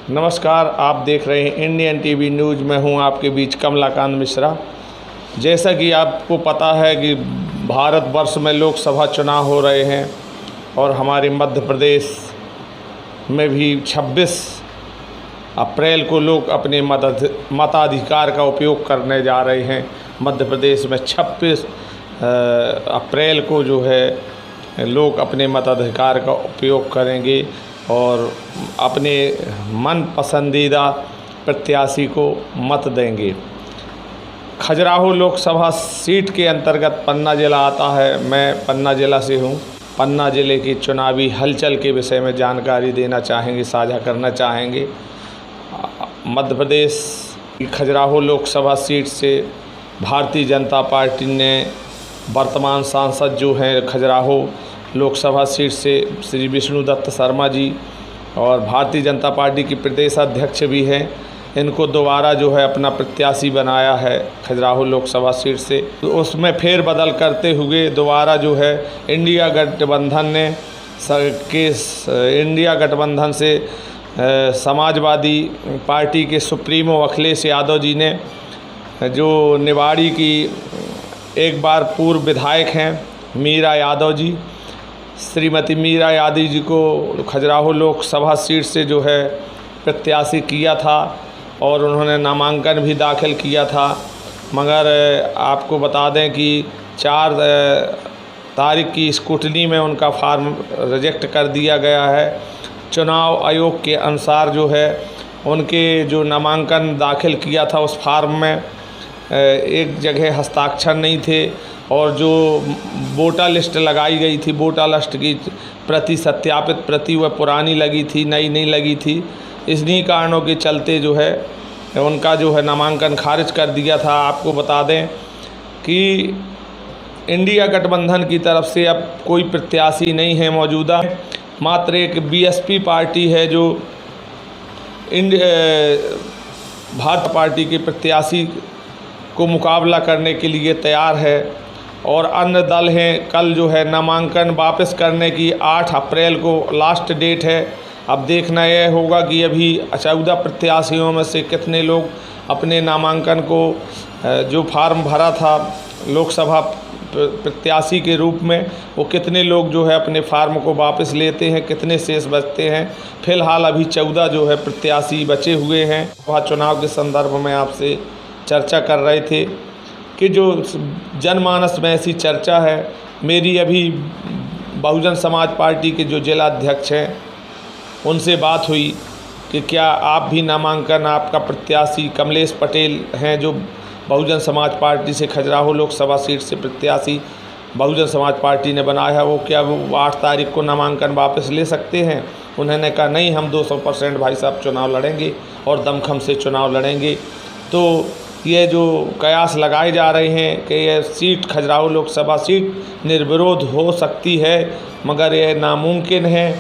नमस्कार, आप देख रहे हैं इंडियन टीवी न्यूज़। मैं हूं आपके बीच कमलाकांत मिश्रा। जैसा कि आपको पता है कि भारतवर्ष में लोकसभा चुनाव हो रहे हैं और हमारे मध्य प्रदेश में भी 26 अप्रैल को लोग अपने मताधिकार का उपयोग करने जा रहे हैं। मध्य प्रदेश में 26 अप्रैल को जो है लोग अपने मताधिकार का उपयोग करेंगे और अपने मन पसंदीदा प्रत्याशी को मत देंगे। खजुराहो लोकसभा सीट के अंतर्गत पन्ना ज़िला आता है। मैं पन्ना ज़िला से हूँ। पन्ना ज़िले की चुनावी हलचल के विषय में जानकारी देना चाहेंगे, साझा करना चाहेंगे। मध्य प्रदेश की खजुराहो लोकसभा सीट से भारतीय जनता पार्टी ने वर्तमान सांसद जो हैं खजुराहो लोकसभा सीट से श्री विष्णुदत्त शर्मा जी और भारतीय जनता पार्टी की प्रदेश अध्यक्ष भी हैं, इनको दोबारा जो है अपना प्रत्याशी बनाया है खजुराहो लोकसभा सीट से। तो उसमें फेरबदल करते हुए दोबारा जो है इंडिया गठबंधन से समाजवादी पार्टी के सुप्रीमो अखिलेश यादव जी ने, जो निवाड़ी की एक बार पूर्व विधायक हैं मीरा यादव जी, श्रीमती मीरा यादव जी को खजुराहो लोकसभा सीट से जो है प्रत्याशी किया था और उन्होंने नामांकन भी दाखिल किया था। मगर आपको बता दें कि 4 तारीख की स्क्रूटनी में उनका फार्म रिजेक्ट कर दिया गया है। चुनाव आयोग के अनुसार जो है उनके जो नामांकन दाखिल किया था उस फार्म में एक जगह हस्ताक्षर नहीं थे और जो वोटर लिस्ट लगाई गई थी, वोटर लिस्ट की प्रति सत्यापित प्रति वह पुरानी लगी थी, नई नहीं लगी थी। इन्हीं कारणों के चलते जो है उनका जो है नामांकन खारिज कर दिया था। आपको बता दें कि इंडिया गठबंधन की तरफ से अब कोई प्रत्याशी नहीं है मौजूदा, मात्र एक बीएसपी पार्टी है जो भारत पार्टी के प्रत्याशी को मुकाबला करने के लिए तैयार है और अन्य दल हैं। कल जो है नामांकन वापस करने की 8 अप्रैल को लास्ट डेट है। अब देखना यह होगा कि अभी 14 प्रत्याशियों में से कितने लोग अपने नामांकन को जो फार्म भरा था लोकसभा प्रत्याशी के रूप में, वो कितने लोग जो है अपने फार्म को वापस लेते हैं, कितने शेष बचते हैं। फिलहाल अभी 14 जो है प्रत्याशी बचे हुए हैं। वह चुनाव के संदर्भ में आपसे चर्चा कर रहे थे कि जो जनमानस में ऐसी चर्चा है। मेरी अभी बहुजन समाज पार्टी के जो जिला अध्यक्ष हैं उनसे बात हुई कि क्या आप भी नामांकन, आपका प्रत्याशी कमलेश पटेल हैं जो बहुजन समाज पार्टी से खजुराहो लोकसभा सीट से प्रत्याशी बहुजन समाज पार्टी ने बनाया है, वो क्या वो 8 तारीख को नामांकन वापस ले सकते हैं? उन्होंने कहा नहीं, हम 200% भाई साहब चुनाव लड़ेंगे और दमखम से चुनाव लड़ेंगे। तो ये जो कयास लगाए जा रहे हैं कि यह सीट खजुराहो लोकसभा सीट निर्विरोध हो सकती है, मगर यह नामुमकिन है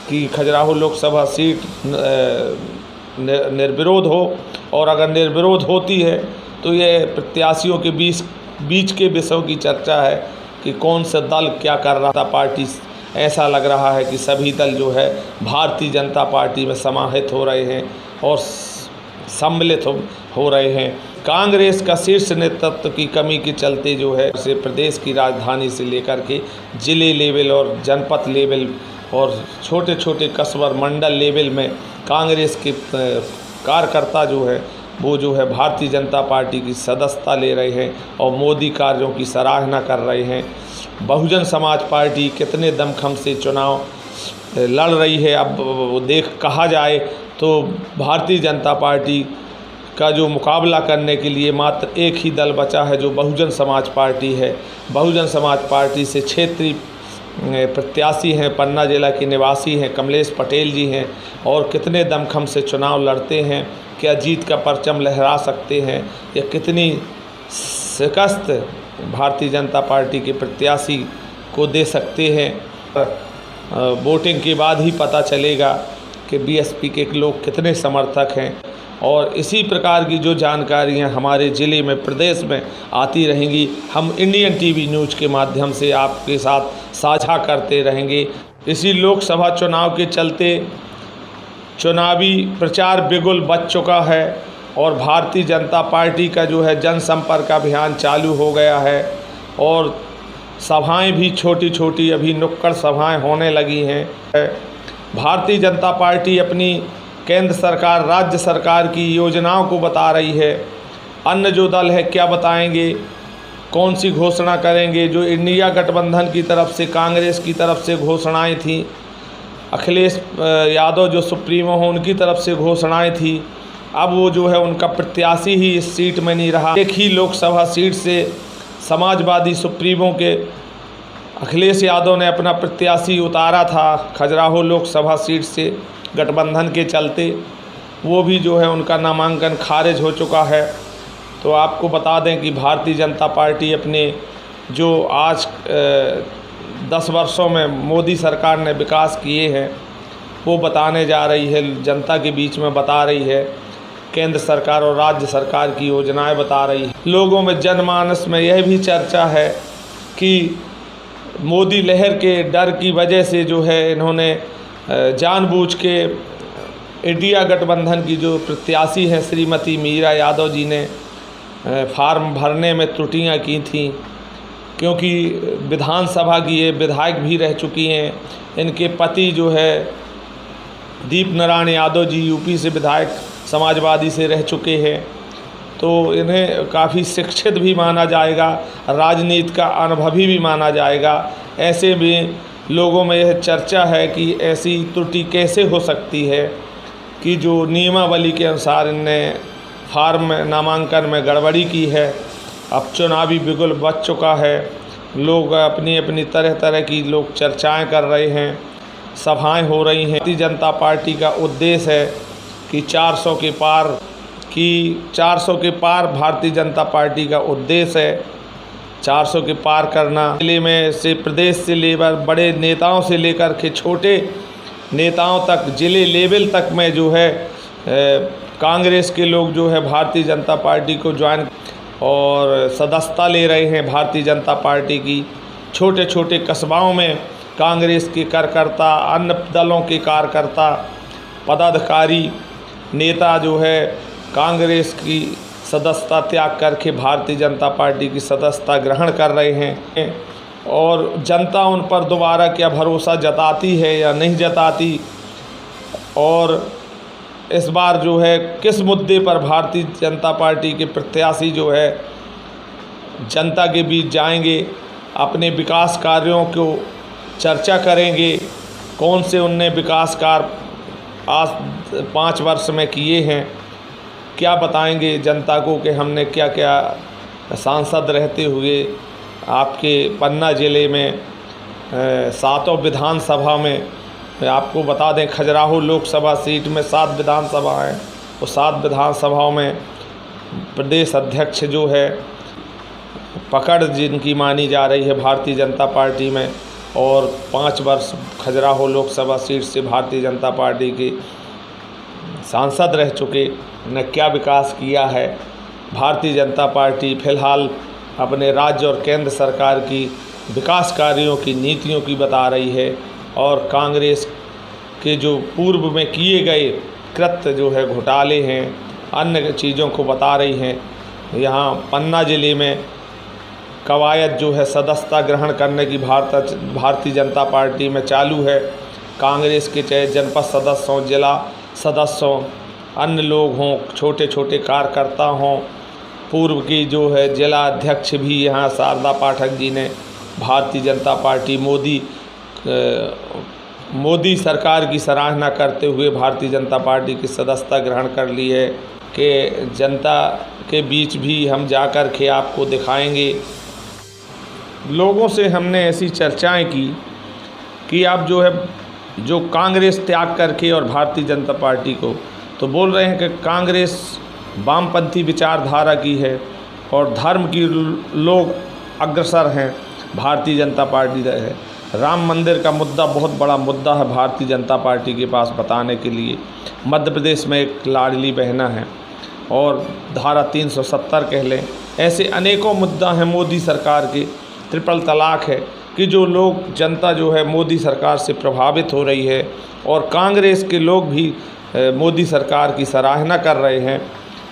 कि खजुराहो लोकसभा सीट निर्विरोध हो। और अगर निर्विरोध होती है तो ये प्रत्याशियों के बीच के विषयों की चर्चा है कि कौन सा दल क्या कर रहा था। पार्टी ऐसा लग रहा है कि सभी दल जो है भारतीय जनता पार्टी में समाहित हो रहे हैं और सम्मिलित हो रहे हैं। कांग्रेस का शीर्ष नेतृत्व की कमी के चलते जो है उसे प्रदेश की राजधानी से लेकर के जिले लेवल और जनपद लेवल और छोटे छोटे कस्बा मंडल लेवल में कांग्रेस के कार्यकर्ता जो है वो जो है भारतीय जनता पार्टी की सदस्यता ले रहे हैं और मोदी कार्यों की सराहना कर रहे हैं। बहुजन समाज पार्टी कितने दमखम से चुनाव लड़ रही है, अब कहा जाए तो भारतीय जनता पार्टी का जो मुकाबला करने के लिए मात्र एक ही दल बचा है जो बहुजन समाज पार्टी है। बहुजन समाज पार्टी से क्षेत्रीय प्रत्याशी हैं, पन्ना जिला के निवासी हैं, कमलेश पटेल जी हैं और कितने दमखम से चुनाव लड़ते हैं। क्या जीत का परचम लहरा सकते हैं या कितनी शिकस्त भारतीय जनता पार्टी के प्रत्याशी को दे सकते हैं। वोटिंग के बाद ही पता चलेगा कि बीएसपी के लोग कितने समर्थक हैं। और इसी प्रकार की जो जानकारियां हमारे ज़िले में, प्रदेश में आती रहेंगी, हम इंडियन टीवी न्यूज़ के माध्यम से आपके साथ साझा करते रहेंगे। इसी लोकसभा चुनाव के चलते चुनावी प्रचार बिगुल बज चुका है और भारतीय जनता पार्टी का जो है जनसंपर्क अभियान चालू हो गया है और सभाएं भी छोटी छोटी अभी नुक्कड़ सभाएं होने लगी हैं। भारतीय जनता पार्टी अपनी केंद्र सरकार राज्य सरकार की योजनाओं को बता रही है। अन्य जो दल है क्या बताएंगे, कौन सी घोषणा करेंगे। जो इंडिया गठबंधन की तरफ से कांग्रेस की तरफ से घोषणाएं थी, अखिलेश यादव जो सुप्रीमो हो उनकी तरफ से घोषणाएं थी, अब वो जो है उनका प्रत्याशी ही इस सीट में नहीं रहा। एक ही लोकसभा सीट से समाजवादी सुप्रीमो के अखिलेश यादव ने अपना प्रत्याशी उतारा था खजुराहो लोकसभा सीट से गठबंधन के चलते, वो भी जो है उनका नामांकन खारिज हो चुका है। तो आपको बता दें कि भारतीय जनता पार्टी अपने जो आज 10 वर्षों में मोदी सरकार ने विकास किए हैं वो बताने जा रही है, जनता के बीच में बता रही है, केंद्र सरकार और राज्य सरकार की योजनाएं बता रही है। लोगों में जनमानस में यह भी चर्चा है कि मोदी लहर के डर की वजह से जो है इन्होंने जानबूझ के इंडिया गठबंधन की जो प्रत्याशी हैं श्रीमती मीरा यादव जी ने फार्म भरने में त्रुटियां की थी, क्योंकि विधानसभा की ये विधायक भी रह चुकी हैं। इनके पति जो है दीप नारायण यादव जी यूपी से विधायक समाजवादी से रह चुके हैं, तो इन्हें काफ़ी शिक्षित भी माना जाएगा, राजनीति का अनुभवी भी माना जाएगा। ऐसे में लोगों में यह चर्चा है कि ऐसी त्रुटि कैसे हो सकती है कि जो नियमावली के अनुसार इनने फार्म में नामांकन में गड़बड़ी की है। अब चुनावी बिगुल बज चुका है, लोग अपनी अपनी तरह तरह की लोग चर्चाएं कर रहे हैं, सभाएं हो रही हैं। भारतीय जनता पार्टी का उद्देश्य है कि 400 के पार भारतीय जनता पार्टी का उद्देश्य है 400 के पार करना। जिले में से प्रदेश से लेकर बड़े नेताओं से लेकर के छोटे नेताओं तक, जिले लेवल तक में जो है कांग्रेस के लोग जो है भारतीय जनता पार्टी को ज्वाइन और सदस्यता ले रहे हैं। भारतीय जनता पार्टी की छोटे छोटे कस्बाओं में कांग्रेस के कार्यकर्ता, अन्य दलों के कार्यकर्ता, पदाधिकारी, नेता जो है कांग्रेस की सदस्यता त्याग करके भारतीय जनता पार्टी की सदस्यता ग्रहण कर रहे हैं और जनता उन पर दोबारा क्या भरोसा जताती है या नहीं जताती, और इस बार जो है किस मुद्दे पर भारतीय जनता पार्टी के प्रत्याशी जो है जनता के बीच जाएंगे, अपने विकास कार्यों को चर्चा करेंगे, कौन से उनने विकास कार्य आज 5 वर्ष में किए हैं, क्या बताएंगे जनता को कि हमने क्या क्या सांसद रहते हुए आपके पन्ना ज़िले में 7 विधानसभा में, आपको बता दें खजुराहो लोकसभा सीट में 7 विधानसभा हैं, वो 7 विधानसभाओं में प्रदेश अध्यक्ष जो है पकड़ जिनकी मानी जा रही है भारतीय जनता पार्टी में, और 5 वर्ष खजुराहो लोकसभा सीट से भारतीय जनता पार्टी के सांसद रह चुके, ने क्या विकास किया है। भारतीय जनता पार्टी फ़िलहाल अपने राज्य और केंद्र सरकार की विकास कार्यों की नीतियों की बता रही है और कांग्रेस के जो पूर्व में किए गए कृत्य जो है घोटाले हैं, अन्य चीज़ों को बता रही हैं। यहाँ पन्ना ज़िले में कवायद जो है सदस्यता ग्रहण करने की भारतीय जनता पार्टी में चालू है। कांग्रेस के चाहे जनपद सदस्य हों, जिला सदस्य हों, अन्य लोग हों, छोटे छोटे कार्यकर्ता हों, पूर्व की जो है जिला अध्यक्ष भी यहाँ शारदा पाठक जी ने भारतीय जनता पार्टी मोदी सरकार की सराहना करते हुए भारतीय जनता पार्टी की सदस्यता ग्रहण कर ली है कि जनता के बीच भी हम जाकर के आपको दिखाएंगे। लोगों से हमने ऐसी चर्चाएं की कि आप जो है जो कांग्रेस त्याग करके और भारतीय जनता पार्टी को, तो बोल रहे हैं कि कांग्रेस वामपंथी विचारधारा की है और धर्म की लोग अग्रसर हैं, भारतीय जनता पार्टी है। राम मंदिर का मुद्दा बहुत बड़ा मुद्दा है भारतीय जनता पार्टी के पास बताने के लिए। मध्य प्रदेश में एक लाडली बहना है और धारा 370 कह लें, ऐसे अनेकों मुद्दा हैं मोदी सरकार के। ट्रिपल तलाक है कि जो लोग जनता जो है मोदी सरकार से प्रभावित हो रही है और कांग्रेस के लोग भी मोदी सरकार की सराहना कर रहे हैं।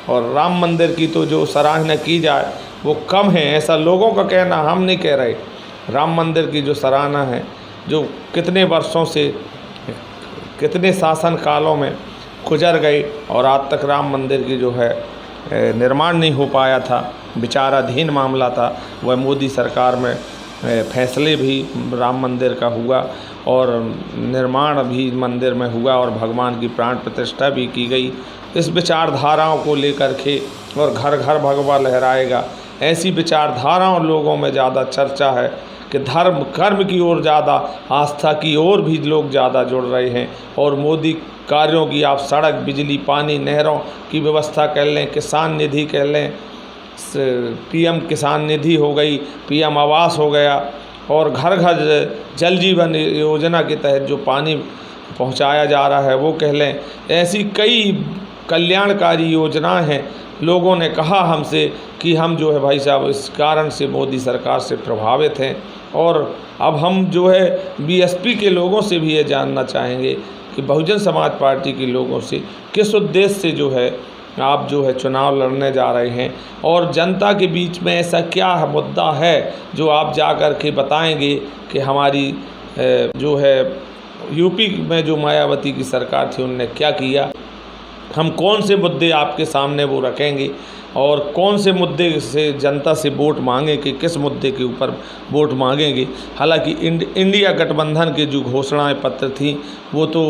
और राम मंदिर की तो जो सराहना की जाए वो कम है, ऐसा लोगों का कहना, हम नहीं कह रहे। राम मंदिर की जो सराहना है, जो कितने वर्षों से, कितने शासन कालों में गुजर गए और आज तक राम मंदिर की जो है निर्माण नहीं हो पाया था, विचाराधीन मामला था, वह मोदी सरकार में फैसले भी राम मंदिर का हुआ और निर्माण भी मंदिर में हुआ और भगवान की प्राण प्रतिष्ठा भी की गई। इस विचारधाराओं को लेकर के और घर घर भगवा लहराएगा, ऐसी विचारधाराओं लोगों में ज़्यादा चर्चा है कि धर्म कर्म की ओर ज़्यादा, आस्था की ओर भी लोग ज़्यादा जुड़ रहे हैं। और मोदी कार्यों की आप सड़क, बिजली, पानी, नहरों की व्यवस्था कर लें, किसान निधि कर लें, पीएम किसान निधि हो गई, पीएम आवास हो गया और घर घर जल जीवन योजना के तहत जो पानी पहुंचाया जा रहा है वो कह लें, ऐसी कई कल्याणकारी योजनाएं हैं। लोगों ने कहा हमसे कि हम जो है भाई साहब इस कारण से मोदी सरकार से प्रभावित हैं। और अब हम जो है बीएसपी के लोगों से भी ये जानना चाहेंगे कि बहुजन समाज पार्टी के लोगों से किस उद्देश्य से जो है आप जो है चुनाव लड़ने जा रहे हैं और जनता के बीच में ऐसा क्या मुद्दा है जो आप जा कर के बताएंगे कि हमारी जो है यूपी में जो मायावती की सरकार थी उनने क्या किया। हम कौन से मुद्दे आपके सामने वो रखेंगे और कौन से मुद्दे से जनता से वोट मांगे कि किस मुद्दे के ऊपर वोट मांगेंगे। हालांकि इंडिया गठबंधन के जो घोषणाएं पत्र थी वो तो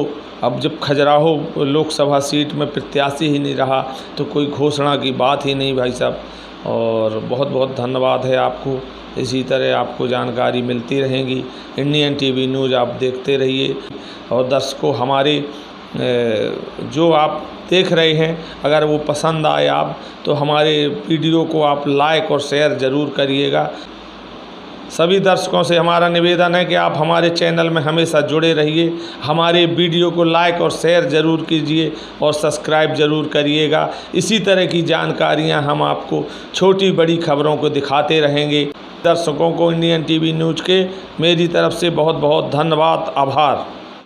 अब जब खजुराहो लोकसभा सीट में प्रत्याशी ही नहीं रहा तो कोई घोषणा की बात ही नहीं भाई साहब। और बहुत बहुत धन्यवाद है आपको, इसी तरह आपको जानकारी मिलती रहेगी। इंडियन टीवी न्यूज़ आप देखते रहिए और दर्शकों हमारे जो आप देख रहे हैं अगर वो पसंद आए आप तो हमारे वीडियो को आप लाइक और शेयर ज़रूर करिएगा। सभी दर्शकों से हमारा निवेदन है कि आप हमारे चैनल में हमेशा जुड़े रहिए, हमारे वीडियो को लाइक और शेयर ज़रूर कीजिए और सब्सक्राइब ज़रूर करिएगा। इसी तरह की जानकारियां हम आपको छोटी बड़ी खबरों को दिखाते रहेंगे। दर्शकों को इंडियन टीवी न्यूज़ के मेरी तरफ से बहुत बहुत धन्यवाद, आभार।